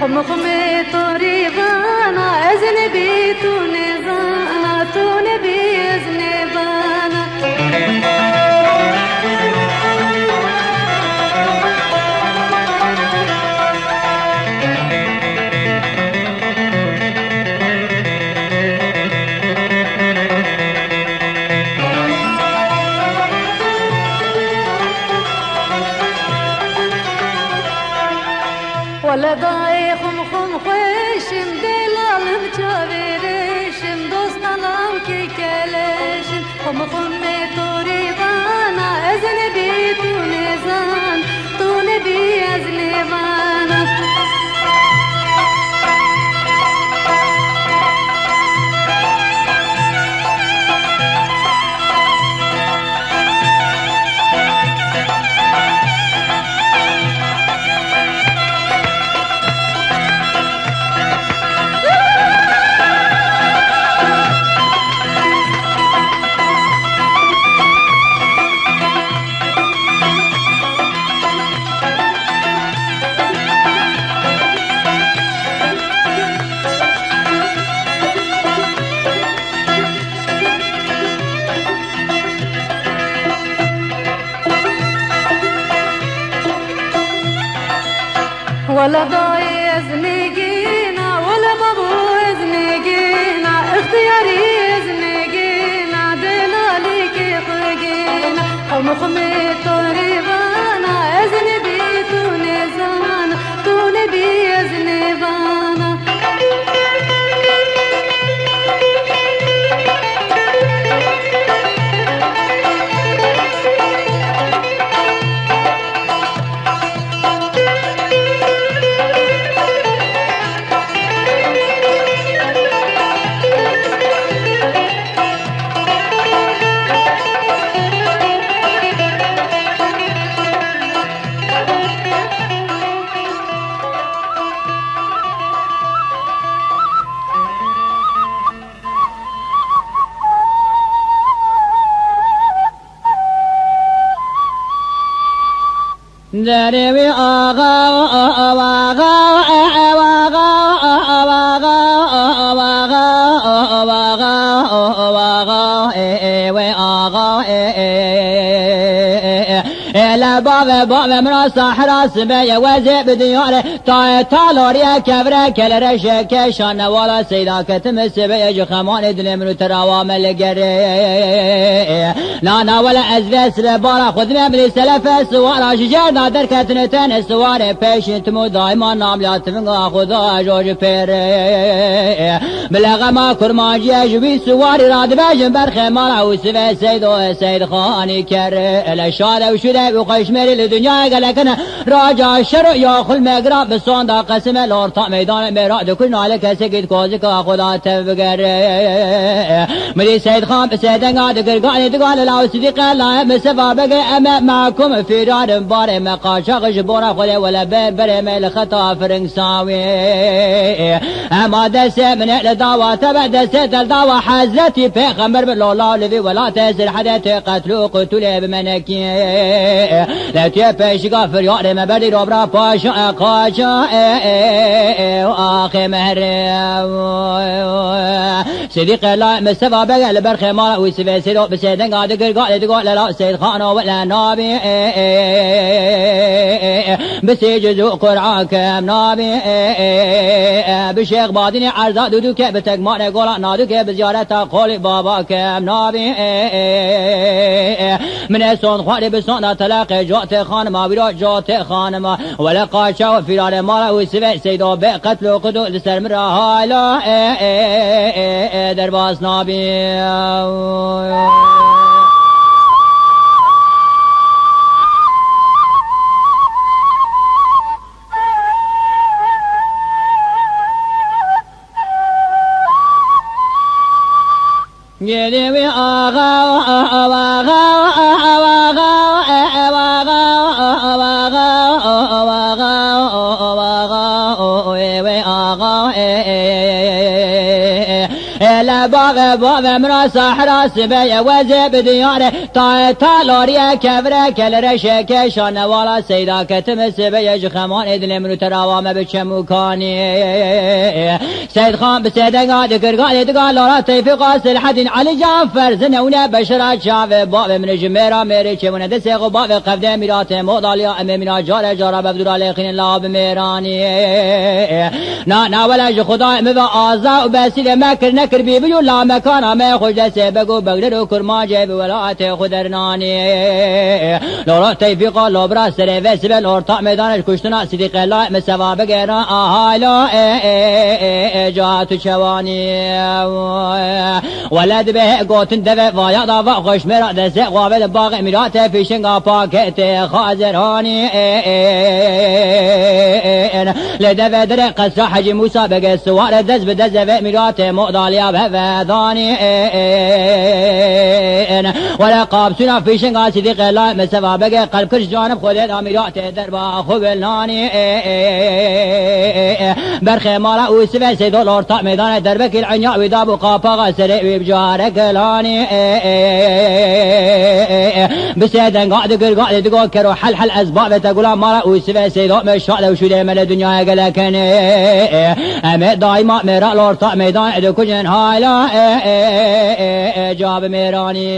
خمخمه توری وانا از نبی تو نزانا تو نبی از نبانا ولدای خم خوشم دلالم چاویرشم دوستانم که کلشم خم توری وانا از نبی تو نزان تو نبی از نبانا ولا ضاي ازنقينا ولا بابو ازنقينا اختياري ازنقينا دلالي كي خلقينا خمخمي طريبانا ازنبي تونزانا تونبي ازنبانا دربي آغا واغا واغا واغا واغا واغا وي آغا لا باب مرا صحرا سبي وزي بديار تالوريا كبرا كل رشك شان ولا سيدا كتم سبي جخمان دل من تراوام الجري لا ولا ازلس لبارا خذ من سلف سوارا شجر نادر كتنتن سوار بيشنت مو دائما ناملات من خدا جوج بير بلغ ما كرماجي جبي سواري راد باجن برخمارا وسبي سيد خاني كر الاشاره وشده وقيش ميري لدنيا قالكنا راجع الشرع ياخل مقرا بالصوندا قسم الارطاء ميدان ميراد كلنا عليك سكت كوزك خدا تفقر ملي سيد خان بسيدن قاد قرقاني تقال لا صديق لا مسفا بقى اما معكم في راد مباري مقاشق جبورا خلي ولا بين بري ميل خطا فرنساوي اما دس من الدعوة تبع دست الدعوة حزتي في خمر بالله لذي ولا تسر حدا تقتلوا قتلوا بمنكي لا تيبش غافر يا ما بدي ربرا باشا قاشا واخي مهر صديق الله مستفى بقى البرخ ما ويسفي سيرو بسيدن قاعد قال تقول لا سيد خان ولا نبي بسيجز قرعان كم نبي بشيخ بادين عرضا دودوك بتقمان قولا نادوك بزيارة قولي بابا كم نبي من سون خواري بسون تلاقي جوت خانما بيرو جوت خانما ولا قاشا وفيران مالا ويسفي سيدو بقتل وقدو لسر مرا هايلا درباس نبي يدي آغا آغا باغ مرا صحرا سبي وزب ديار تا لوري كبره كل رشك شان والا سيدا كتم سبي جخمان ادل من تراوام بچموكاني سيد خان بسيدغا دكرغا دغا لورا توفيق الحدين علي جعفر زنونه بشرا شاف باب من جميرا ميري چمونه دسق باب قبده ميرات موداليا امينا جار جار بدر عليخين لاب ميراني نا ولا خدا مو آزا وبسيل مكر نكر بيبيو لا مكان ما خوش دسه بگو بگلر و کرما جيب ولات خدرناني لورا توفيق لبرا سر وسبل اورتا ميدانش كشتنا صديق الله مسوا بگرا اهالا جات شواني ولد به قوتن دو وايا دا خوش مرا دسه قابل باغ اميرات فيشنگا پاکت خازراني لدو در قصر حجي موسى بگه سوار دز بدز و اميرات مؤداليا بفداني ولا قابسنا فيشنگا صديق الله مسوا بگه قلب كرش جانب خودت اميرات دربا خوبلاني برخي مالا اوسفه سيدو لورتا ميدان دربك العنيا ويدابو قاپاغا سري ويبجارك لاني بسيدن قاعد قرقاعد دقو كرو حل اسباب تقولا مالا اوسفه سيدو مشاعد وشوده من الدنيا قلكني امي دايما ميرا لورتا ميدان ادو كجن هايلا جاب ميراني